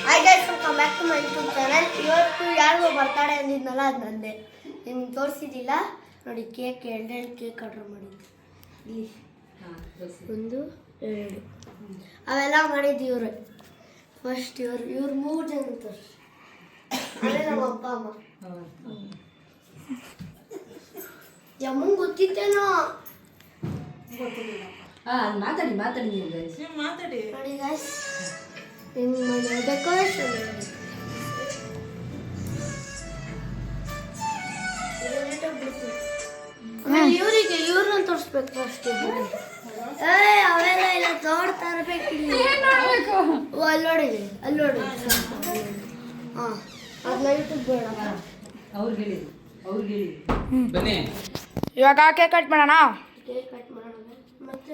Hi guys, welcome back to my YouTube channel. ಇವತ್ತು ಯಾರಿಗೋ ಬರ್ತಾಡೆ ಅಂದಿದ್ನಲ್ಲ, ಅದು ನಂದೆ. ನಿಮ್ಗೆ ತೋರಿಸಿದ್ದಿಲ್ಲ ನೋಡಿ. ಕೇಕ್ ಎರಡೆರಡು ಕೇಕ್ ಆರ್ಡ್ರ್ ಮಾಡಿದ್ವಿ. ಇಲ್ಲಿ 1 2 ಅವೆಲ್ಲ ಮಾಡಿದ್ದು ಇವ್ರೆ. ಫಸ್ಟ್ ಇವ್ರು 3 ಜನ ತೋರಿಸಿ. ಆಮೇಲೆ ನಮ್ಮ ಅಪ್ಪ ಅಮ್ಮ. ಯಮ್ಮಂಗೆ ಗೊತ್ತಿತ್ತೇನೋ ಮಾತಾಡಿ ನೋಡಿ ಗೈಸ್. ಡೆಕೋರೇಷನ್ ಇವ್ರನ್ನ ತೋರಿಸ್ಬೇಕು ಫಸ್ಟ್. ಅವೆಲ್ಲ ಇಲ್ಲ, ತೋಡ್ತಾ ಇರ್ಬೇಕು. ಅಲ್ಲಿ ನೋಡಿದೆ, ಅಲ್ಲಿ ನೋಡಿ. ಹಾಂ, ಅದು ಯೂಟ್ಯೂಬ್ ಬೇಡ. ಬನ್ನಿ ಇವಾಗ ಕೇಕ್ ಕಟ್ ಮಾಡೋಣ. ಕೇಕ್ ಕಟ್ ಮಾಡೋಣ. ಮತ್ತೆ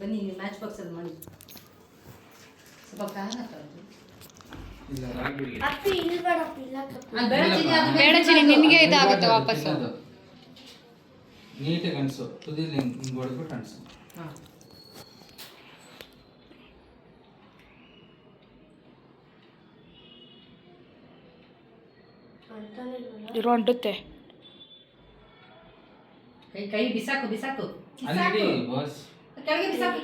ಬನ್ನಿ, ಮ್ಯಾಚ್ ಬಾಕ್ಸ್ ಅಲ್ಲಿ ಮಾಡಿ. ಸ್ವಲ್ಪ ಅಪ್ಪಿ ಇಲ್ಲಿ ಬೇಡಪ್ಪಿ, ಇಲ್ಲ ಬೇಡ ಚಿನಿ, ನಿನಗೆ ಇದಾಗುತ್ತೆ ವಾಪಸ್. ನೀಟಾಗಿ ಅನ್ಸು, ತುದಿಲಿ ಹಿಂಗೆ ಹೊಡೆದ್ಬಿಟ್ಟು ಅನ್ಸು. ಇರೋ ಅಂಟುತ್ತೆ. ಕೈ ಬಿಸಾಕು ಅಲ್ಲಿ ಬಾಸ್, ಕೆಳಗೆ ಬಿಸಾಕು.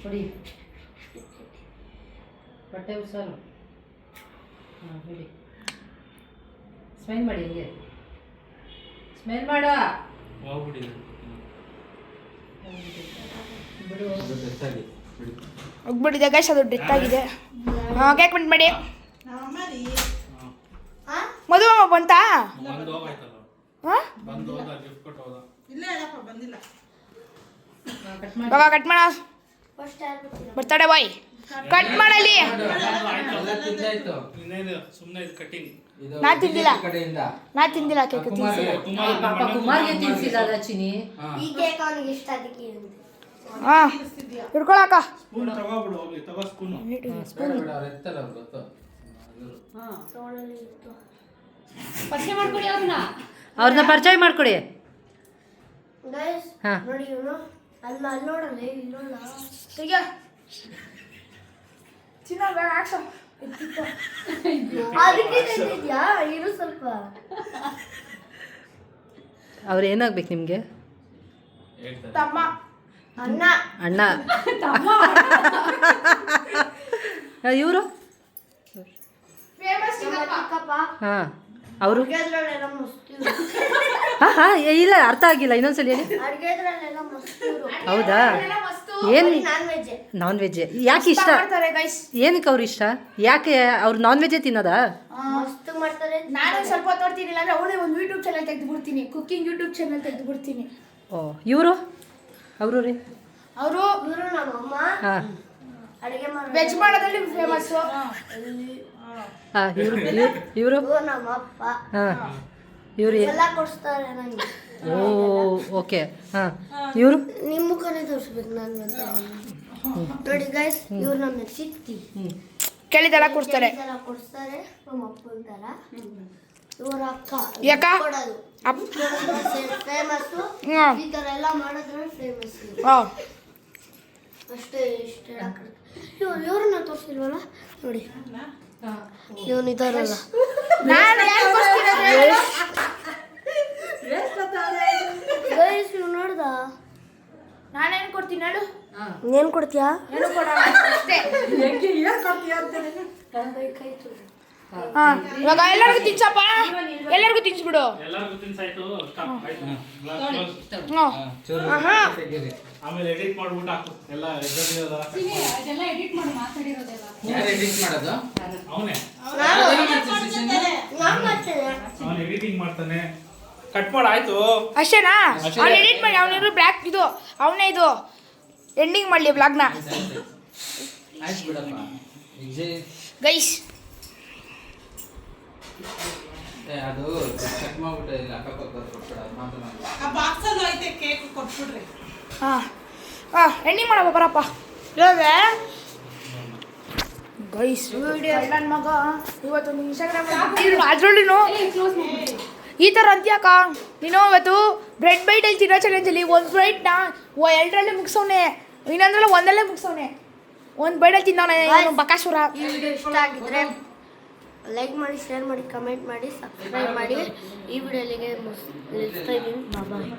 ಹೊಡಿ, ಬಟ್ಟೆ ಉಸಾರು. ಹೊಡಿ, ಸ್ಮೈಲ್ ಮಾಡಿ. ಹಿಂಗೆ ಸ್ಮೈಲ್ ಮಾಡ. ಹೋಗ್ಬಿಡಿ ಬಿಡು. ಬೆಚ್ಚಾಗಿ ಬಿಡಿ. ಹೋಗ್ಬಿಟ್ಟಿದೆ ಗೈಸ್, ಅದು ಡೆತ್ ಆಗಿದೆ. ಕೇಕ್ ಕಟ್ ಮಾಡಿ. ಮದುವೆ ಬಂತಾ? ಇವಾಗ ಕಟ್ ಮಾಡ. ಬರ್ತಾಡೆ ಬಾಯ್, ಕಟ್ ಮಾಡಲಿ. ನಾ ತಿಂದಿಲ್ಲ ಕೇಕ್. ಪಾಪ ಕುಮಾರ್ಗೆ ತಿನ್ಸಿದ ಚಿನಿ. ಈ ಕೇಕ್ ಅವನಿಗೆ ಇಷ್ಟ, ಅದಕ್ಕೆ ಹಾಂ, ಹಿಡ್ಕೊಳಕ. ಅವ್ರನ್ನ ಪರಿಚಯ ಮಾಡ್ಕೊಡಿ. ಗೈಸ್ ಹಾ. ನೋಡಿ, ಇವನು ಅಲ್ಲ, ಅಲ್ಲಿ ನೋಡಲ್ಲ, ಇಲ್ಲಿ ನೋಡಲ್ಲ. ಈಗ ಚಿನ್ನ ಬೇಡ ಹಾಕ್ಸು. ಅದಕ್ಕೆ ತಂದಿದ್ಯಾ? ಇರು ಸ್ವಲ್ಪ. ಅವ್ರು ಏನಾಗ್ಬೇಕು ನಿಮ್ಗೆ? ತಮ್ಮ, ಅಣ್ಣ. ಇವರು ಫೇಮಸ್ ಚಿಕ್ಕಪ್ಪ. ಹಾಂ, ಅವರು ಅಡ್ಗೆದ್ರಲ್ಲೆಲ್ಲ ಮಸ್ತ್ ಇವ್ರು. ಇಲ್ಲ, ಅರ್ಥ ಆಗಿಲ್ಲ, ಇನ್ನೊಂದ್ಸಲ ಹೇಳಿ. ಅಡ್ಗೆದ್ರಲ್ಲೆಲ್ಲ ಮಸ್ತ್ ಇವ್ರು. ಹೌದಾ? ಏನು ನಾನ್ ವೆಜ್. ನಾನ್ ವೆಜ್ ಯಾಕೆ ಇಷ್ಟ? ಮಾಡ್ತಾರೆ ಗೈಸ್. ಏನಕ್ಕೆ ಅವ್ರು ಇಷ್ಟ? ಯಾಕೆ ಅವ್ರು ನಾನ್ ವೆಜ್ಜೇ ತಿನ್ನೋದಾ? ಮಸ್ತ್ ಮಾಡ್ತಾರೆ. ನಾನು ಸ್ವಲ್ಪ ಹೊತ್ತು ನೋಡ್ತೀನಿ, ಅಂದ್ರೆ ಅವಳೇ ಒಂದು ಯೂಟ್ಯೂಬ್ ಚಾನಲ್ ತೆಗೆದು ಬಿಡ್ತೀನಿ, ಕುಕ್ಕಿಂಗ್ ಯೂಟ್ಯೂಬ್ ಚಾನಲ್ ತೆಗೆದು ಬಿಡ್ತೀನಿ. ಓ, ಇವರು ಅವರು ರೀ ಅವರು ಇವರು ನಮ್ಮ ಅಮ್ಮ ಹಾಂ ಅಡಿಗೆ ವೆಜ್ ಮಾಡೋದ್ರಲ್ಲಿ ಫೇಮಸ್ಸು. ಹಾಂ, ಇವರು ಇವ್ರು ನಮ್ಮ ಅಪ್ಪ. ಹಾಂ, ಇವರು ಎಲ್ಲ ಕೊಡಿಸ್ತಾರೆ ನಂಗೆ. ಓ, ಓಕೆ. ಹಾಂ, ಇವರು ನಿಮ್ಮ ಮುಖನೇ ತೋರಿಸ್ಬೇಕು ನಾನು ಅಂತ. ನೋಡಿ ಗೈಸ್, ಇವ್ರು ನಮ್ಮ ಸಿಕ್ತಿ. ಕೇಳಿದೆಲ್ಲ ಕೊಡ್ತಾರೆ. ಎಲ್ಲ ಕೊಡಿಸ್ತಾರೆ ನಮ್ಮ ಅಪ್ಪನ ಥರ. ಇವ್ರ ಅಕ್ಕ ಯಾಕ? ಕೊಡೋದು ಫೇಮಸ್ಸು. ಹಾಂ, ಈ ಥರ ಎಲ್ಲ ಮಾಡಿದ್ರೆ ಫೇಮಸ್. ಹಾಂ. ಅಷ್ಟೇ ಇಷ್ಟೇ. ಇವ್ರನ್ನ ತೋರಿಸಿಲ್ವಲ್ಲ ನೋಡಿ, ಇವನು ಇದಾರಲ್ಲ. ನಾನು ಯಾರು ಗೈಸ್, ಇವ್ ನೋಡ್ದ? ನಾನೇನು ಕೊಡ್ತೀನಿ ಹೇಳು? ಏನ್ ಕೊಡ್ತೀಯಾ? ಏನು ಕೊಡೋಣ ಅಷ್ಟೇ. ಕೈ ಹಾಂ, ಇವಾಗ ಎಲ್ಲರಿಗೂ ತಿನ್ಸಪ್ಪ, ಎಲ್ಲರಿಗೂ ತಿನ್ಸ್ಬಿಡು. ಆಮೇಲೆ ಎಡಿಟ್ ಮಾಡ್ಬಿಟ್ಟು ಹಾಕು ಎಲ್ಲ. ಯಾರು ಎಡಿಟ್ ಮಾಡೋದು? ಅವನೇ, ನಾನ್ ಮಾಡ್ತೇನೆ. ಅವನು ಎಡಿಟಿಂಗ್ ಮಾಡ್ತಾನೆ. ಕಟ್ ಮಾಡಿ ಆಯ್ತು. ಅಷ್ಟೇನಾ? ಅವ್ನು ಎಡಿಟ್ ಮಾಡಿ, ಅವನಿರು ಬ್ಲ್ಯಾಕ್ ಇದು, ಅವನೇ ಇದು ಎಂಡಿಂಗ್ ಮಾಡಲಿ ಬ್ಲಾಗ್ನ. ಆಯ್ತು ಬಿಡಪ್ಪ. ವಿಜಯ್ ಗೈಸ್, ಅದು ಚೆಕ್ ಮಾಡ್ಬಿಟ್ಟು ಇಲ್ಲ ಅಕ್ಕಪಕ್ಕ ಕೊಟ್ಬಿಡ ಮಾತನಾಡಿ. ಹಾಂ ಹಾಂ, ಎಂಡಿಂಗ್ ಮಾಡಪ್ಪ, ಬರಪ್ಪ. ಇವಾಗ ಗೈಸ್, ನನ್ನ ಮಗ ಇವತ್ತೊಂದು ಇನ್ಸ್ಟಾಗ್ರಾಮ್ ಅದರಲ್ಲೂ ಈ ಥರ ಅಂತ್ಯಾಕ ನೀನು ಇವತ್ತು ಬ್ರೆಡ್ ಬೈಟಲ್ಲಿ ತಿನ್ನೋ ಚಾಲೆಂಜಲ್ಲಿ ಒಂದು ಬ್ರೆಡ್ನ 2ರಲ್ಲೇ ಮುಗಿಸೋನೆ. ಇನ್ನೊಂದ್ರಲ್ಲ ಒಂದಲ್ಲೇ ಮುಗಿಸೋನೆ ಒಂದು ಬೈಡಲ್ಲಿ ತಿನ್ನೋನೆ ಬಕಾಸುರ. ಈ ವಿಡಿಯೋ ಇಷ್ಟ ಆಗಿದ್ರೆ ಲೈಕ್ ಮಾಡಿ, ಶೇರ್ ಮಾಡಿ, ಕಮೆಂಟ್ ಮಾಡಿ, ಸಬ್ಸ್ಕ್ರೈಬ್ ಮಾಡಿ. ಈ ವಿಡಿಯೋ ಇಲ್ಲಿಗೆ ನಿಲ್ಲಿಸ್ತಾ ಇದ್ದೀನಿ. ಬಾಯ್.